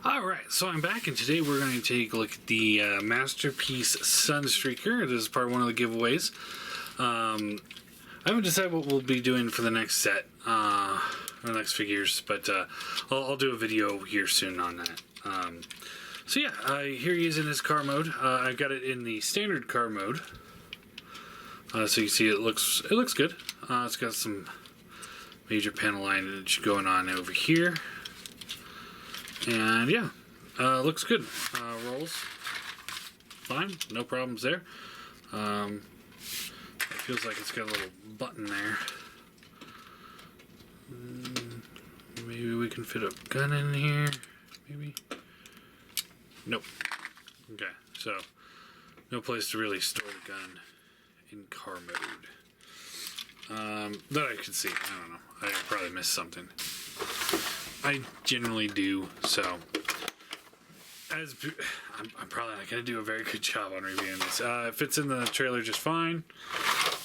Alright, so I'm back, and today we're going to take a look at the Masterpiece Sunstreaker. This is part one of the giveaways. I haven't decided what we'll be doing for the next set, or the next figures, but I'll do a video here soon on that. So yeah, here he is in his car mode. I've got it in the standard car mode. So you see it looks good. It's got some major panel lineage going on over here. And yeah, looks good. Rolls fine, no problems there. It feels like it's got a little button there. Maybe we can fit a gun in here. Maybe. Nope. Okay, so no place to really store the gun in car mode. That I could see. I don't know. I probably missed something. I generally do, so I'm probably not going to do a very good job on reviewing this. It fits in the trailer just fine.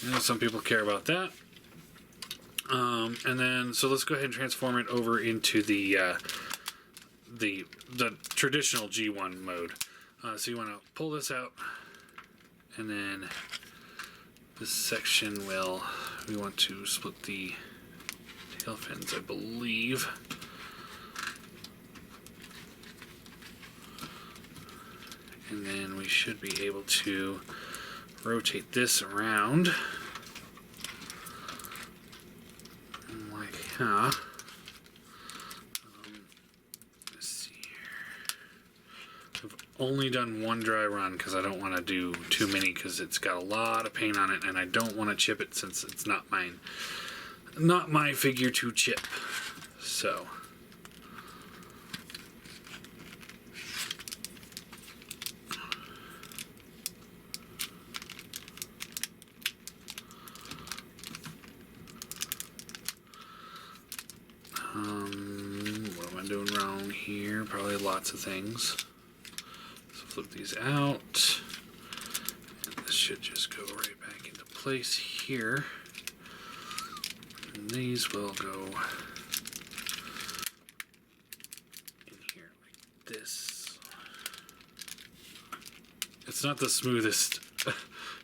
You know, some people care about that. And then, so let's go ahead and transform it over into the traditional G1 mode. So you want to pull this out, and then this section we want to split the tail fins, I believe. And then we should be able to rotate this around like that. Let's see here. I've only done one dry run because I don't want to do too many because it's got a lot of paint on it, and I don't want to chip it since it's not my figure to chip. So what am I doing wrong here? Probably lots of things. So flip these out. And this should just go right back into place here. And these will go in here like this. It's not the smoothest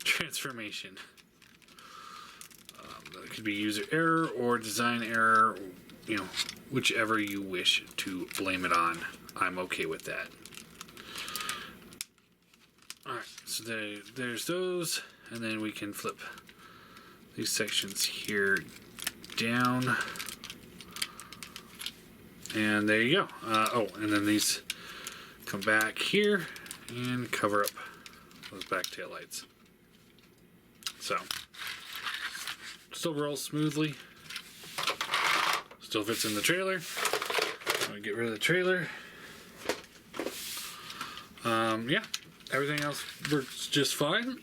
transformation. That could be user error or design error, you know, whichever you wish to blame it on. I'm okay with that. Alright, so there's those, and then we can flip these sections here down. And there you go. Oh, and then these come back here and cover up those back tail lights. So still rolls smoothly. Still fits in the trailer. I'm gonna get rid of the trailer. Yeah, everything else works just fine.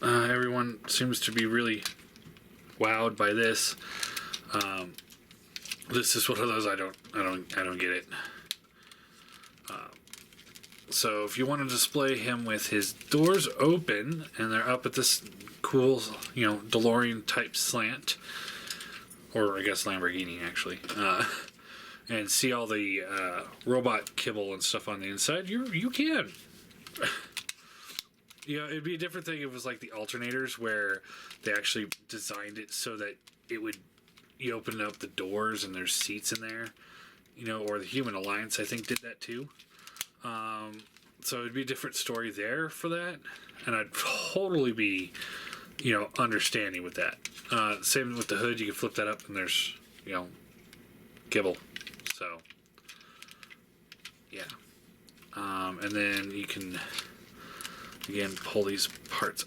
Everyone seems to be really wowed by this. This is one of those I don't get it. So if you want to display him with his doors open and they're up at this cool, you know, DeLorean type slant, or I guess Lamborghini actually, and see all the robot kibble and stuff on the inside, you can. You know, it'd be a different thing if it was like the alternators where they actually designed it so that it would, you open up the doors and there's seats in there, you know, or the Human Alliance I think did that too. So it'd be a different story there for that, and I'd totally be, you know, understanding with that. Same with the hood, you can flip that up and there's, you know, kibble. So yeah. And then you can again pull these parts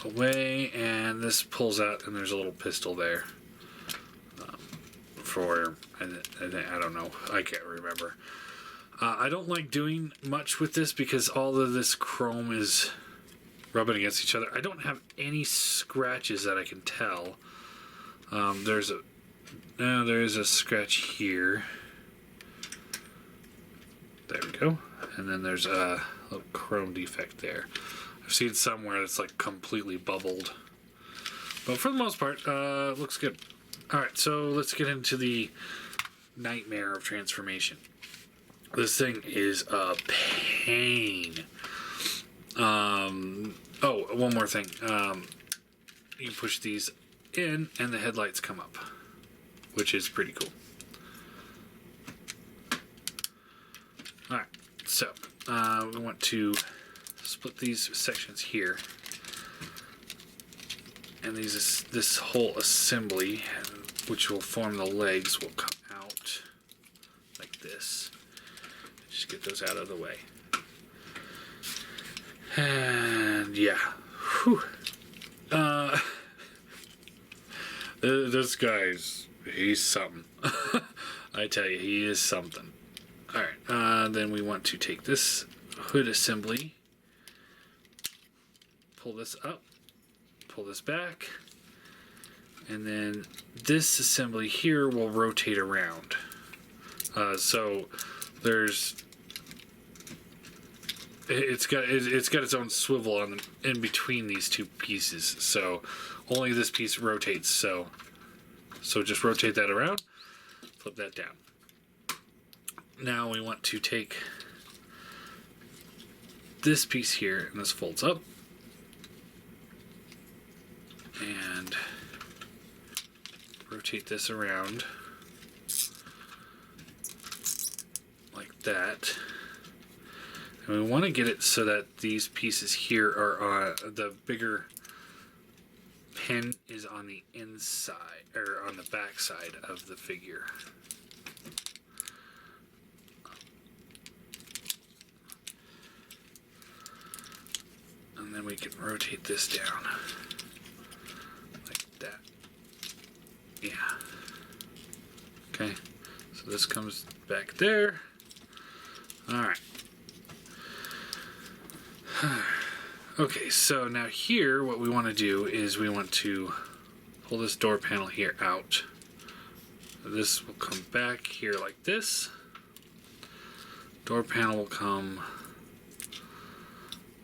away, and this pulls out and there's a little pistol there. For I don't know, I can't remember. I don't like doing much with this because all of this chrome is rubbing against each other. I don't have any scratches that I can tell. There's a scratch here. There we go. And then there's a little chrome defect there. I've seen somewhere it's like completely bubbled. But for the most part, looks good. Alright, so let's get into the nightmare of transformation. This thing is a pain. Oh, one more thing. You push these in and the headlights come up, which is pretty cool. Alright, so we want to split these sections here. And this whole assembly, which will form the legs, will come out like this. Just get those out of the way. And yeah. Whew. This guy's, he's something. I tell you, he is something. Alright, then we want to take this hood assembly, pull this up, pull this back, and then this assembly here will rotate around. So there's it's got its own swivel on in between these two pieces. So only this piece rotates. So just rotate that around, flip that down. Now we want to take this piece here, and this folds up. And rotate this around like that. And we want to get it so that these pieces here are on the bigger pin is on the inside or on the back side of the figure. And then we can rotate this down. That. Yeah. Okay. So this comes back there. Alright. Okay, so now here what we want to do is we want to pull this door panel here out. This will come back here like this. Door panel will come,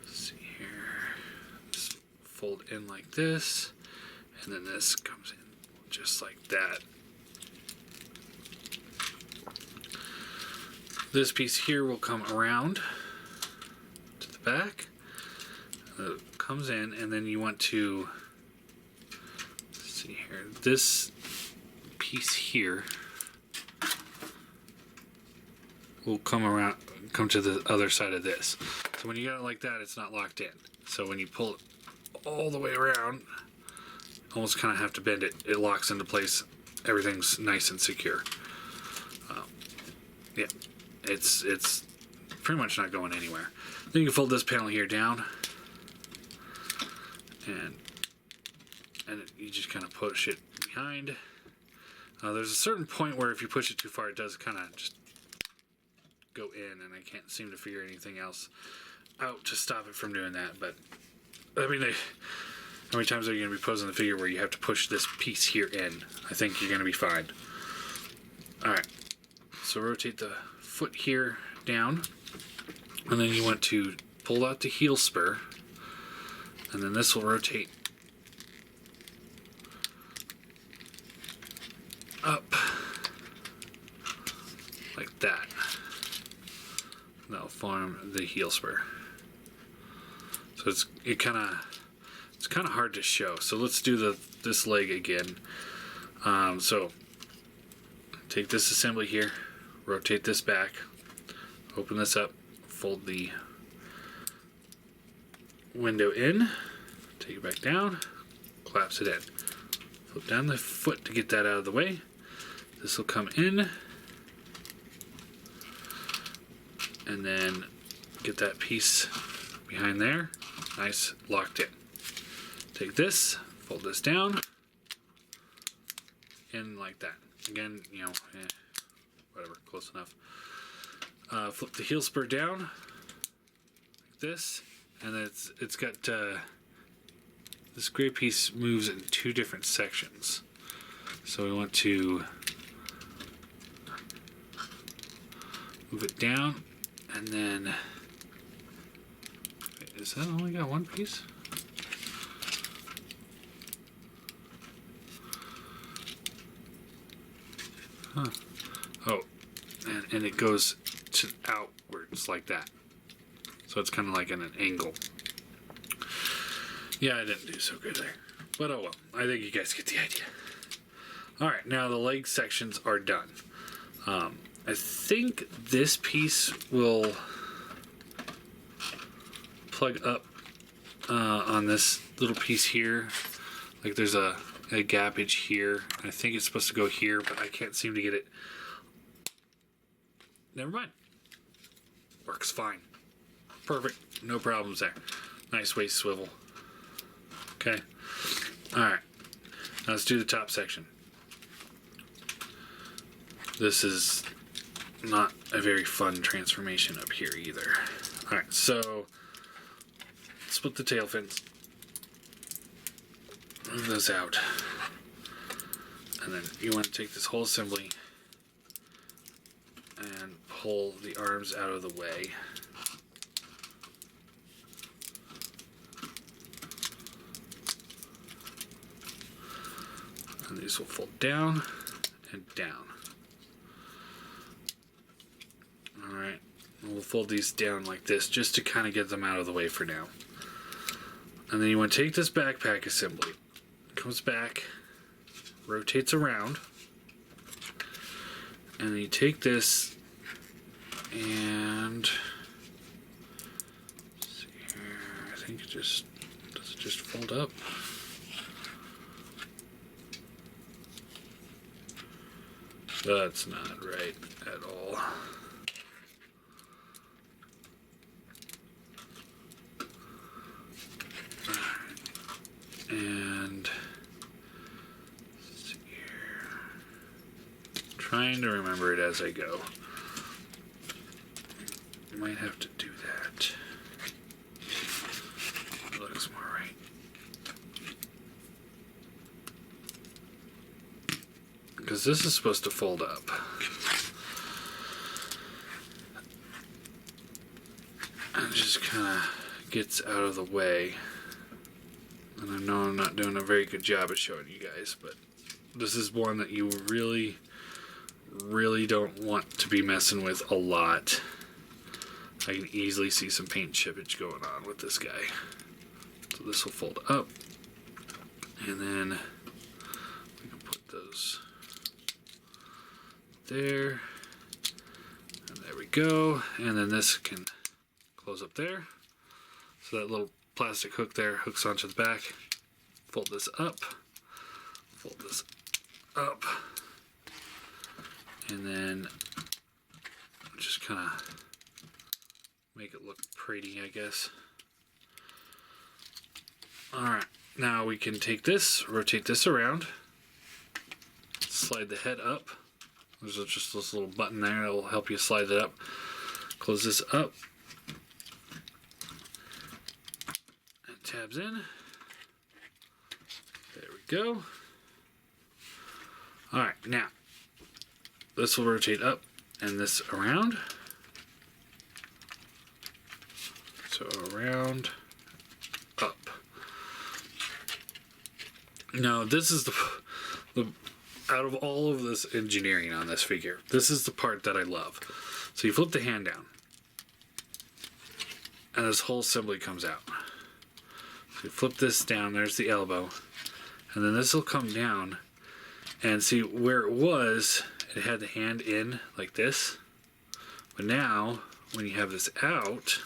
let's see here, just fold in like this. And then this comes in just like that. This piece here will come around to the back. Comes in, and then you want to, let's see here, this piece here will come around, come to the other side of this. So when you got it like that, it's not locked in. So when you pull it all the way around, almost kind of have to bend it. It locks into place. Everything's nice and secure. Yeah, it's pretty much not going anywhere. Then you can fold this panel here down, and you just kind of push it behind. There's a certain point where if you push it too far, it does kind of just go in, and I can't seem to figure anything else out to stop it from doing that. But I mean, how many times are you going to be posing the figure where you have to push this piece here in? I think you're going to be fine. Alright, so rotate the foot here down, and then you want to pull out the heel spur, and then this will rotate up like that. That'll form the heel spur. So it's kind of hard to show. So let's do this leg again. So take this assembly here, rotate this back, open this up, fold the window in, take it back down, collapse it in. Flip down the foot to get that out of the way. This will come in, and then get that piece behind there, nice locked in. Take this, fold this down, in like that. Again, you know, whatever, close enough. Flip the heel spur down, like this, and then it's got this gray piece moves in two different sections. So we want to move it down, and then wait, is that only got one piece? Huh. Oh, and it goes to outwards like that. So it's kind of like in an angle. Yeah, I didn't do so good there. But oh well, I think you guys get the idea. Alright, now the leg sections are done. I think this piece will plug up on this little piece here. Like there's a gappage here. I think it's supposed to go here, but I can't seem to get it. Never mind. Works fine. Perfect. No problems there. Nice waist swivel. Okay. Alright. Now let's do the top section. This is not a very fun transformation up here either. Alright, so split the tail fins. Move those out. And then you want to take this whole assembly and pull the arms out of the way. And these will fold down and down. Alright, we'll fold these down like this just to kind of get them out of the way for now. And then you want to take this backpack assembly. Comes back, rotates around, and then you take this and let's see here, I think it just does it just fold up? That's not right at all. And let's see here. Trying to remember it as I go. You might have to do that. It looks more right. Because this is supposed to fold up. And it just kind of gets out of the way. And I know I'm not doing a very good job of showing you guys, but this is one that you really, really don't want to be messing with a lot. I can easily see some paint chippage going on with this guy. So this will fold up, and then we can put those there, and there we go. And then this can close up there. So that little plastic hook there hooks onto the back. Fold this up, and then just kind of make it look pretty, I guess. Alright, now we can take this, rotate this around, slide the head up. There's just this little button there that will help you slide it up. Close this up. And tabs in. There we go. Alright, now this will rotate up and this around. So around, up. Now this is the out of all of this engineering on this figure, this is the part that I love. So you flip the hand down, and this whole assembly comes out. So you flip this down, there's the elbow, and then this will come down, and see where it was, it had the hand in like this, but now when you have this out,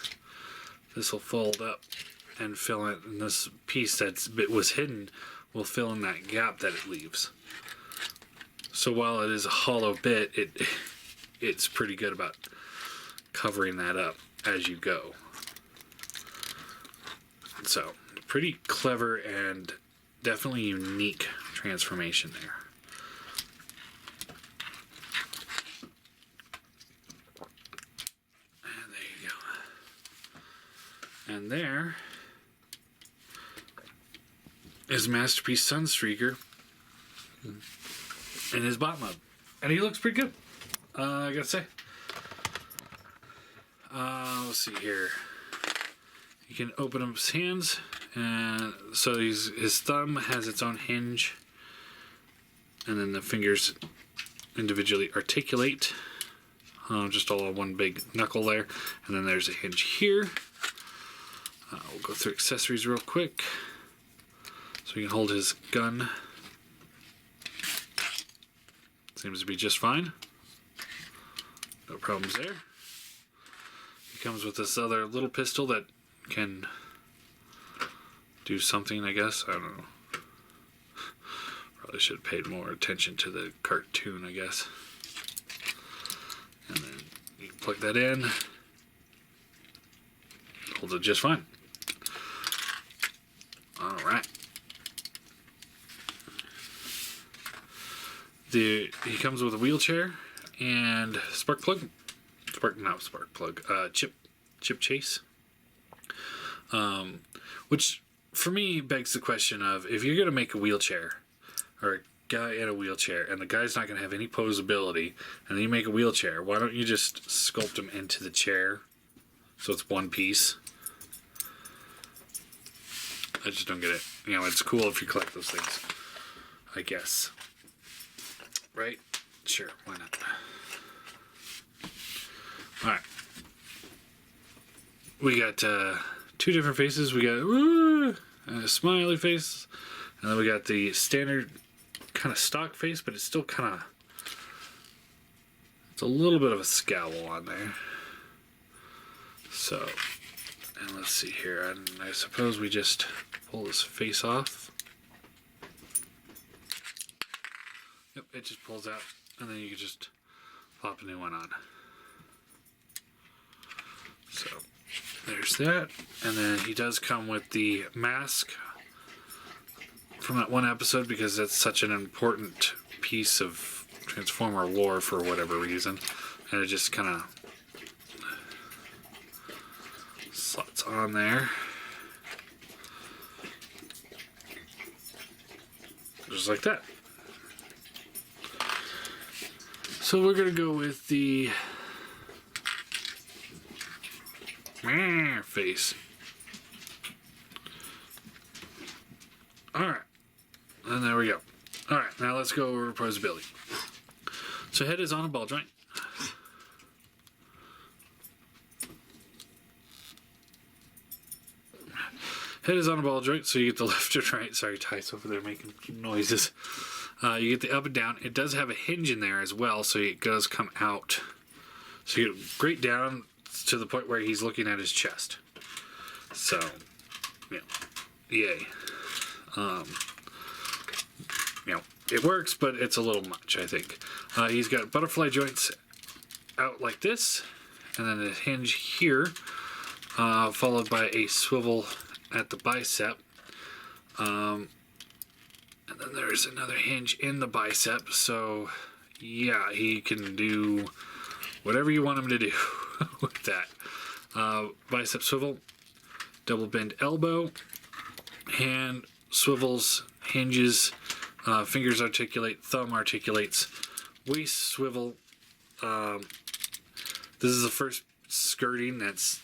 this will fold up and fill in, and this piece that was hidden will fill in that gap that it leaves. So while it is a hollow bit, it's pretty good about covering that up as you go. So, pretty clever and definitely unique transformation there. And there you go. And there is Masterpiece Sunstreaker in his bot mode. And he looks pretty good, I gotta say. Let's see here. You can open up his hands, and so his thumb has its own hinge, and then the fingers individually articulate just all on one big knuckle there. And then there's a hinge here. We'll go through accessories real quick. So he can hold his gun. Seems to be just fine. No problems there. He comes with this other little pistol that can do something, I guess. I don't know. Probably should have paid more attention to the cartoon, I guess. And then you can plug that in. Holds it just fine. Alright. He comes with a wheelchair and spark plug. Chip chase. Which for me begs the question of, if you're going to make a wheelchair or a guy in a wheelchair and the guy's not going to have any posability, and then you make a wheelchair, why don't you just sculpt him into the chair so it's one piece? I just don't get it. You know, it's cool if you collect those things, I guess. Right? Sure, why not? Alright. We got two different faces. We got a smiley face, and then we got the standard kind of stock face, but it's still kind of, it's a little bit of a scowl on there. So, and let's see here. I suppose we just pull this face off. Yep, it just pulls out, and then you can just pop a new one on. So there's that, and then he does come with the mask from that one episode, because that's such an important piece of Transformer lore for whatever reason, and it just kind of slots on there, just like that. So we're gonna go with the face. Alright. And there we go. Alright, now let's go over posability. So head is on a ball joint. Head is on a ball joint, so you get the left and right. Sorry, Ty's over there making noises. You get the up and down. It does have a hinge in there as well, so it does come out. So you get great down to the point where he's looking at his chest. So, yeah, yay. You know, it works, but it's a little much, I think. He's got butterfly joints out like this, and then a hinge here, followed by a swivel at the bicep. And then there's another hinge in the bicep, so yeah, he can do whatever you want him to do with that. Bicep swivel, double bend elbow, hand swivels, hinges, fingers articulate, thumb articulates, waist swivel. This is the first skirting that's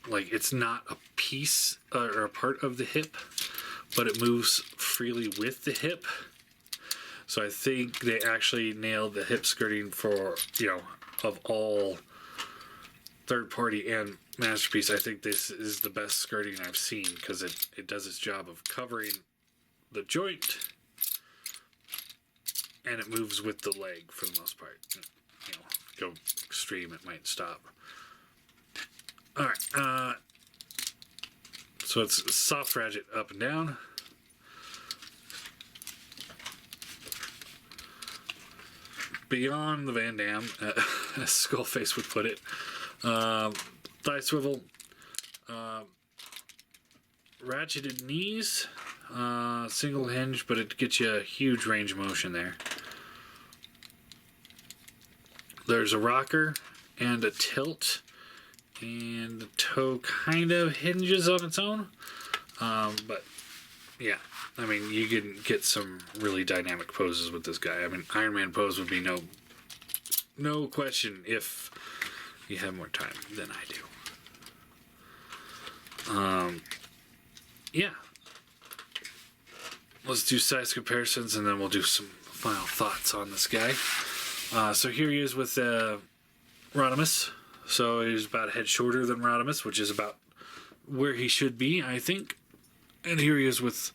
like, it's not a piece or a part of the hip, but it moves freely with the hip. So I think they actually nailed the hip skirting for, you know, of all third party and Masterpiece. I think this is the best skirting I've seen, because it does its job of covering the joint, and it moves with the leg for the most part. You know, go extreme, it might stop. Alright, so it's soft ratchet up and down. Beyond the Van Damme, as Skullface would put it. Thigh swivel. Ratcheted knees. Single hinge, but it gets you a huge range of motion there. There's a rocker and a tilt. And the toe kind of hinges on its own. But yeah, I mean, you can get some really dynamic poses with this guy. I mean, Iron Man pose would be no question if you have more time than I do. Yeah. Let's do size comparisons, and then we'll do some final thoughts on this guy. So here he is with Rodimus. So he's about a head shorter than Rodimus, which is about where he should be, I think. And here he is with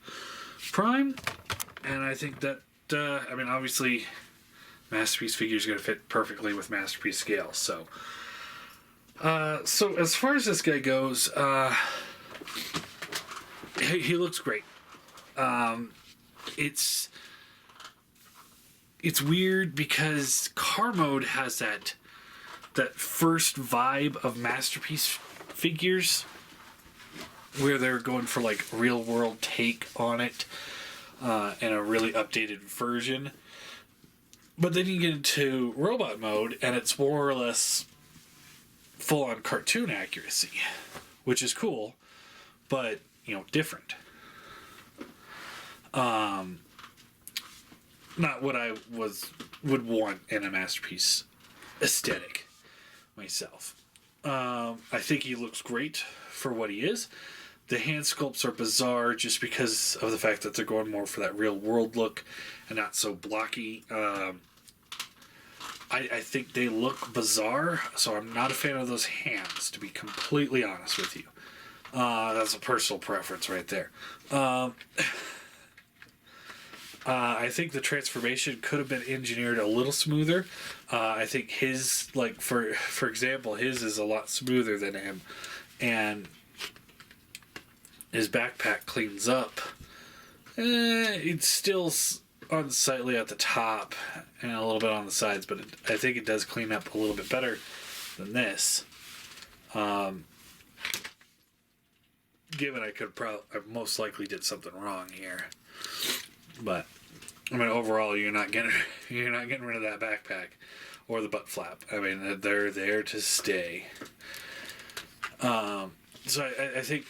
Prime. And I think that, obviously, Masterpiece figures are going to fit perfectly with Masterpiece scales. So as far as this guy goes, he looks great. It's weird because car mode has that first vibe of Masterpiece figures where they're going for like real world take on it, and a really updated version. But then you get into robot mode and it's more or less full on cartoon accuracy, which is cool, but different. Not what I would want in a Masterpiece aesthetic myself. I think he looks great for what he is. The hand sculpts are bizarre just because of the fact that they're going more for that real world look and not so blocky. I think they look bizarre, so I'm not a fan of those hands, to be completely honest with you. That's a personal preference right there. I think the transformation could have been engineered a little smoother. I think his, like, for example, his is a lot smoother than him. And his backpack cleans up. It's still unsightly at the top and a little bit on the sides, but I think it does clean up a little bit better than this. Given I most likely did something wrong here. But overall, you're not getting rid of that backpack or the butt flap. They're there to stay. So I think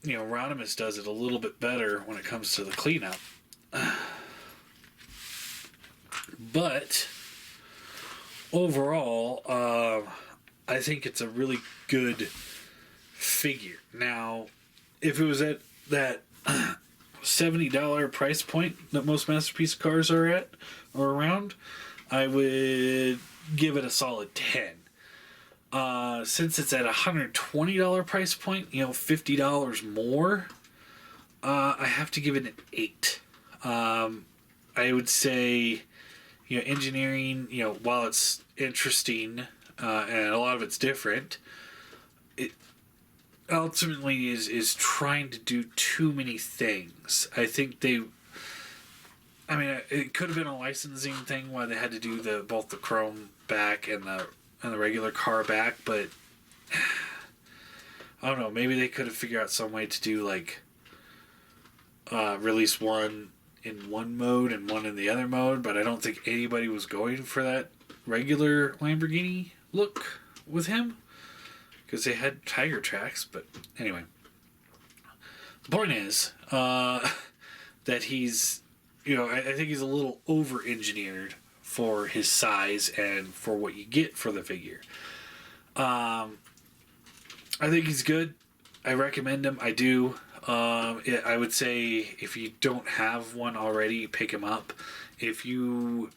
Rodimus does it a little bit better when it comes to the cleanup. But overall, I think it's a really good figure. Now, if it was at that $70 price point that most Masterpiece cars are at or around, I would give it a solid 10. Since it's at a $120 price point, $50 more, I have to give it an 8. I would say, engineering, while it's interesting, and a lot of it's different, it ultimately is trying to do too many things. I think it could have been a licensing thing why they had to do both the chrome back and the regular car back, but I don't know, maybe they could have figured out some way to do like release one in one mode and one in the other mode, but I don't think anybody was going for that regular Lamborghini look with him because they had tiger tracks. But anyway, the point is that he's, I think he's a little over engineered for his size and for what you get for the figure. I think he's good. I recommend him. I do. I would say if you don't have one already, pick him up. If you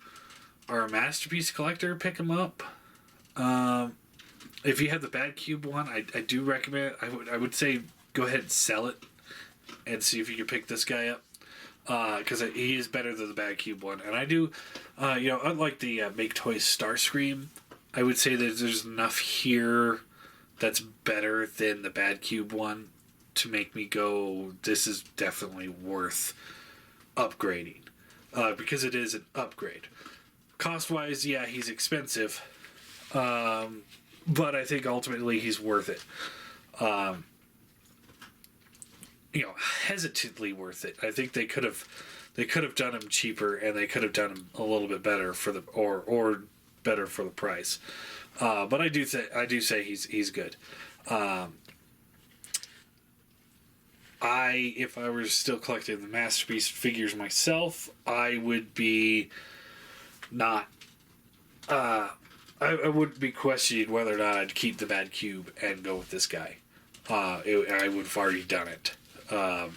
are a Masterpiece collector, pick him up. If you have the Bad Cube one, I do recommend it. I would say go ahead and sell it and see if you can pick this guy up. Because he is better than the Bad Cube one. And I do, unlike the Make Toys Starscream, I would say that there's enough here that's better than the Bad Cube one to make me go, this is definitely worth upgrading. Because it is an upgrade. Cost-wise, yeah, he's expensive. But I think ultimately he's worth it. Hesitantly worth it. I think they could have done him cheaper, and they could have done him a little bit better for the or better for the price. But I do say he's good. If I were still collecting the Masterpiece figures myself, I would be not. I wouldn't be questioning whether or not I'd keep the Bad Cube and go with this guy. I would have already done it. And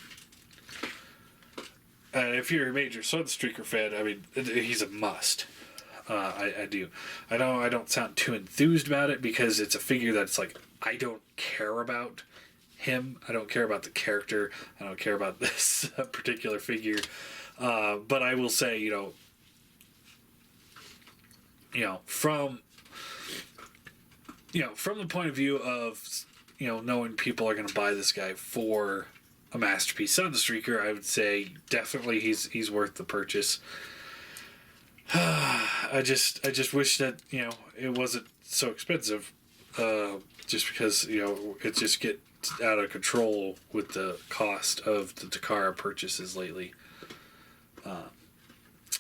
if you're a major Sunstreaker fan, he's a must. I do. I don't sound too enthused about it because it's a figure that's like, I don't care about him. I don't care about the character. I don't care about this particular figure. But I will say, from the point of view of, knowing people are going to buy this guy for a Masterpiece Sunstreaker, I would say definitely he's worth the purchase. I just wish that, it wasn't so expensive, just because, it just gets out of control with the cost of the Takara purchases lately.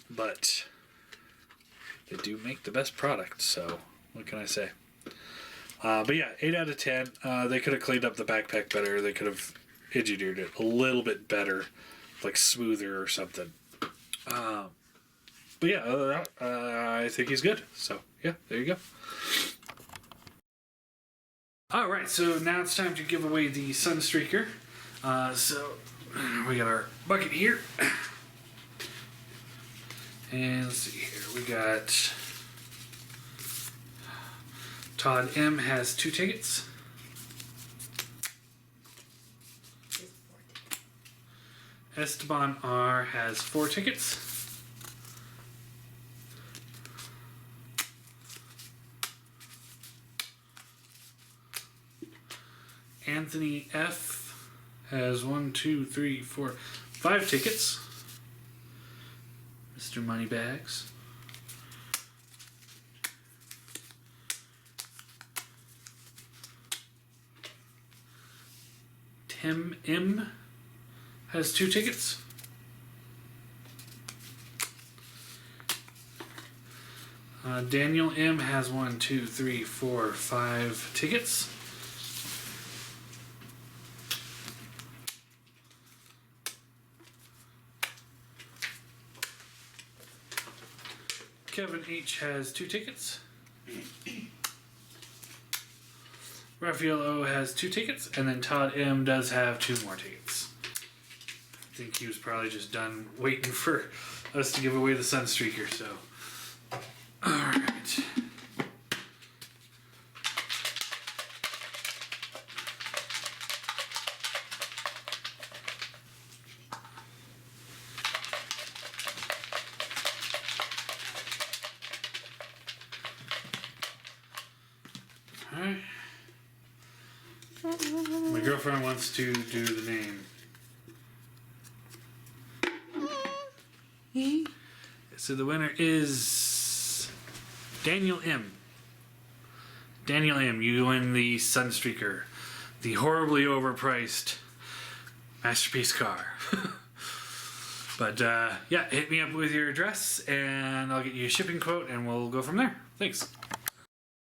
But they do make the best product, so what can I say? But yeah, 8 out of 10. They could have cleaned up the backpack better. They could have engineered it a little bit better, like smoother or something. But yeah, other than that, I think he's good. So yeah, there you go. All right, so now it's time to give away the Sunstreaker. So we got our bucket here. And let's see here. We got Todd M has 2 tickets. Esteban R has 4 tickets. Anthony F has 1, 2, 3, 4, 5 tickets. Mr. Moneybags. Tim M has 2 tickets. Daniel M has 1, 2, 3, 4, 5 tickets. Kevin H has 2 tickets. Raphael O has 2 tickets, and then Todd M does have 2 more tickets. I think he was probably just done waiting for us to give away the Sunstreaker, so. Alright. Alright. My girlfriend wants to do the name. So the winner is Daniel M. Daniel M, you win the Sunstreaker, the horribly overpriced Masterpiece car. But yeah, hit me up with your address and I'll get you a shipping quote and we'll go from there. Thanks.